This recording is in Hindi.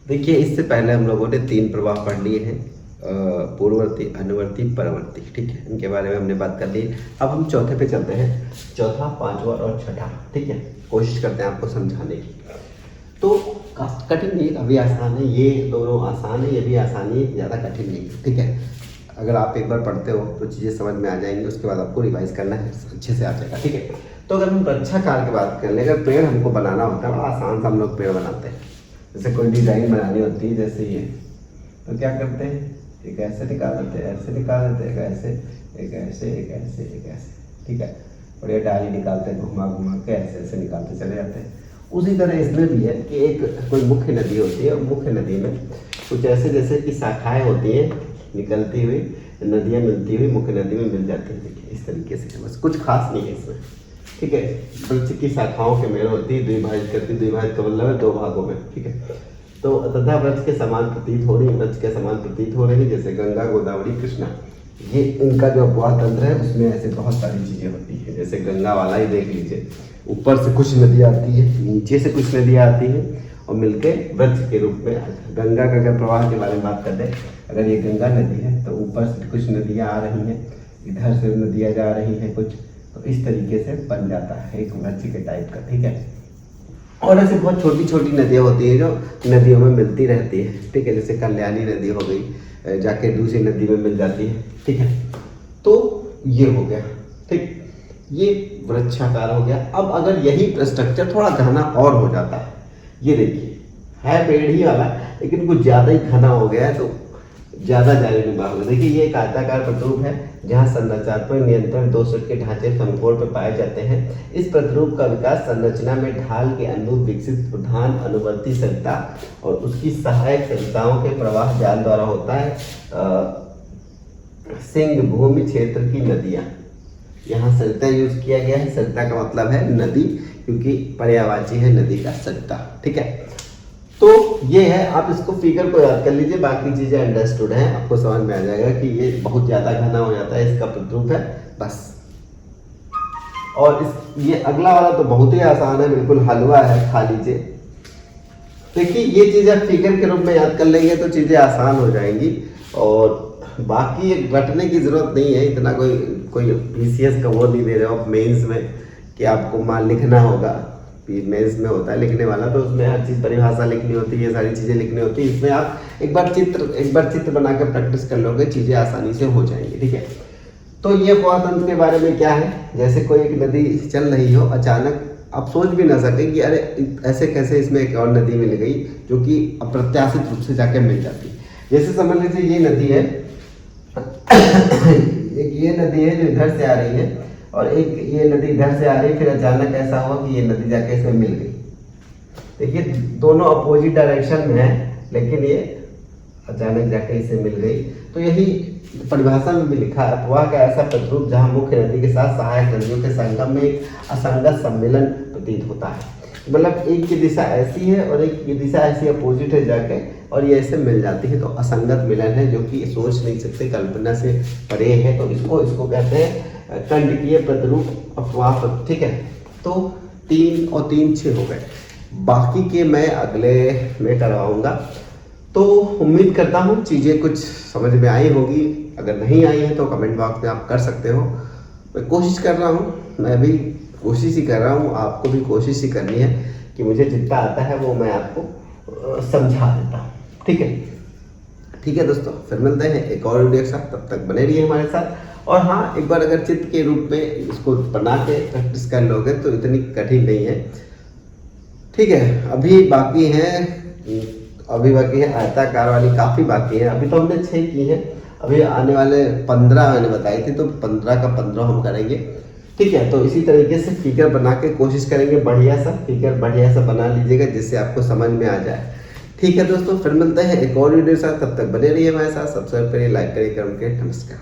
देखिए, इससे पहले हम लोगों ने 3 प्रवाह पढ़ लिए हैं, पूर्ववर्ती, अनुवर्ती, परवर्ती। ठीक है, इनके बारे में हमने बात कर ली। अब हम चौथे पे चलते हैं, चौथा, पांचवा और छठा। ठीक है, कोशिश करते हैं आपको समझाने की। तो कठिन नहीं, अभी आसान है, ये दोनों आसान है, ये भी आसान है, ज़्यादा कठिन नहीं है। ठीक है, अगर आप एक बार पढ़ते हो तो चीज़ें समझ में आ जाएंगी, उसके बाद आपको रिवाइज करना है, अच्छे से आ जाएगा। ठीक है, तो अगर हम रक्षा काल की बात कर ले, अगर पेड़ हमको बनाना होता है, बड़ा आसान सा हम लोग पेड़ बनाते हैं। जैसे कोई डिज़ाइन बनानी होती है, जैसे ये, तो क्या करते हैं, एक ऐसे निकाल देते हैं, ऐसे निकाल देते हैं, एक ऐसे, एक ऐसे, एक ऐसे, एक ऐसे। ठीक है, और ये डाली निकालते हैं, घुमा घुमा के ऐसे ऐसे निकालते चले जाते हैं। उसी तरह इसमें भी है कि एक कोई मुख्य नदी होती है, और मुख्य नदी में कुछ ऐसे जैसे कि शाखाएँ होती हैं, निकलती हुई नदियाँ मिलती हुई मुख्य नदी में मिल जाती है। देखिए इस तरीके से, बस कुछ खास नहीं है इसमें। ठीक है, वृक्ष की शाखाओं के मेल होती है, द्विभाजित करती, द्विभाजित का मतलब है 2 भागों में। ठीक है, तो तथा वृक्ष के समान प्रतीत हो रही, वृक्ष के समान प्रतीत हो रही, जैसे गंगा, गोदावरी, कृष्णा। ये इनका जो अपवाह तंत्र है, उसमें ऐसे बहुत सारी चीज़ें होती हैं। जैसे गंगा वाला ही देख लीजिए, ऊपर से कुछ नदियाँ आती है, नीचे से कुछ नदियाँ आती हैं और मिलके वृक्ष के रूप में। गंगा का अगर प्रवाह के बारे में बात करते हैं, अगर ये गंगा नदी है तो ऊपर से कुछ नदियाँ आ रही हैं, इधर से नदियाँ जा रही हैं कुछ, तो इस तरीके से बन जाता है एक वृक्ष के टाइप का। ठीक है, और ऐसे बहुत छोटी छोटी नदियाँ होती हैं जो नदियों में मिलती रहती है। ठीक है, जैसे कल्याणी नदी हो गई, जाके दूसरी नदी में मिल जाती है। ठीक है, तो ये हो गया। ठीक, ये वृक्षाकार हो गया। अब अगर यही स्ट्रक्चर थोड़ा घना और हो जाता है, ये देखिए है पेड़ ही वाला, लेकिन कुछ ज़्यादा ही घना हो गया है, तो ज़्यादा जालीनुमा होगा। देखिए ये एक आयताकार प्रतिरूप है, जहाँ संरचनात्मक नियंत्रण 2 सेट के ढांचे समकोण पर पाए जाते हैं। इस प्रतिरूप का विकास संरचना में ढाल के अनुरूप विकसित प्रधान अनुवर्ती सरिता और उसकी सहायक सरिताओं के प्रवाह जाल द्वारा होता है। सिंह भूमि क्षेत्र की नदियाँ, यहाँ सरिता यूज किया गया है। सरिता का मतलब है नदी, क्योंकि पर्यायवाची है नदी का सरिता। ठीक है, तो ये है, आप इसको फिगर को याद कर लीजिए, बाकी चीजें अंडरस्टूड हैं, आपको समझ में आ जाएगा कि ये बहुत ज्यादा घना हो जाता है, इसका प्रतिरूप है बस। और ये अगला वाला तो बहुत ही आसान है, बिल्कुल हलवा है, खा लीजिए। देखिए ये चीजें आप फिगर के रूप में याद कर लेंगे तो चीजें आसान हो जाएंगी, और बाकी रटने की जरूरत नहीं है इतना। कोई पीसीएस का वो नहीं दे रहे हो आप मेंस में कि आपको मान लिखना होगा। मेंस में होता है लिखने वाला, तो उसमें हर चीज़ परिभाषा लिखनी होती है, ये सारी चीज़ें लिखनी होती है। इसमें आप एक बार चित्र बना के प्रैक्टिस कर लोगे, चीज़ें आसानी से हो जाएंगी। ठीक है, तो ये अपवाह तंत्र के बारे में क्या है, जैसे कोई एक नदी चल रही हो, अचानक आप सोच भी ना सके कि अरे ऐसे कैसे इसमें एक और नदी मिल गई, जो कि अप्रत्याशित रूप से जाके मिल जाती। जैसे समझ लीजिए ये नदी है एक ये नदी है जो इधर से आ रही है, और एक ये नदी इधर से आ रही है, फिर अचानक ऐसा हुआ कि ये नदी जाके इसमें मिल गई। देखिए दोनों अपोजिट डायरेक्शन में है, लेकिन ये अचानक जाके इसे मिल गई। तो यही परिभाषा में भी लिखा है, अपवाह का ऐसा प्रतिरूप जहां मुख्य नदी के साथ सहायक नदियों के संगम में एक असंगत सम्मिलन प्रतीत होता है। मतलब एक की दिशा ऐसी है और एक की दिशा ऐसी अपोजिट है जाके, और ये ऐसे मिल जाती है, तो असंगत मिलन है, जो कि सोच नहीं सकते, कल्पना से परे है। तो इसको कहते हैं कंडकीय प्रतिरूप अपवाह। ठीक है, तो 3 और 3 6 हो गए, बाकी के मैं अगले में करवाऊंगा। तो उम्मीद करता हूँ चीज़ें कुछ समझ में आई होगी, अगर नहीं आई है तो कमेंट बॉक्स में आप कर सकते हो। मैं कोशिश कर रहा हूँ, मैं भी कोशिश ही कर रहा हूँ, आपको भी कोशिश ही करनी है कि मुझे जितना आता है वो मैं आपको समझा देता हूँ। ठीक है दोस्तों, फिर मिलते हैं एक और वीडियो के साथ, तब तक बने रहिए हमारे साथ। और हाँ, एक बार अगर चित्र के रूप में इसको बना के प्रैक्टिस कर लोगे तो इतनी कठिन नहीं है। ठीक है, अभी बाकी है आयताकार वाली, काफ़ी बाकी है। अभी तो हमने 6 की है, अभी आने वाले 15 मैंने बताई थी, तो 15 का 15 हम करेंगे। ठीक है, तो इसी तरीके से फिगर बना के कोशिश करेंगे, बढ़िया सा बना लीजिएगा, जिससे आपको समझ में आ जाए। ठीक है दोस्तों, फिर मिलते हैं एक और वीडियो के साथ, तब तक बने रहिए हमारे साथ। सब्सक्राइब करिए, लाइक करिए, कमेंट करिए। नमस्कार।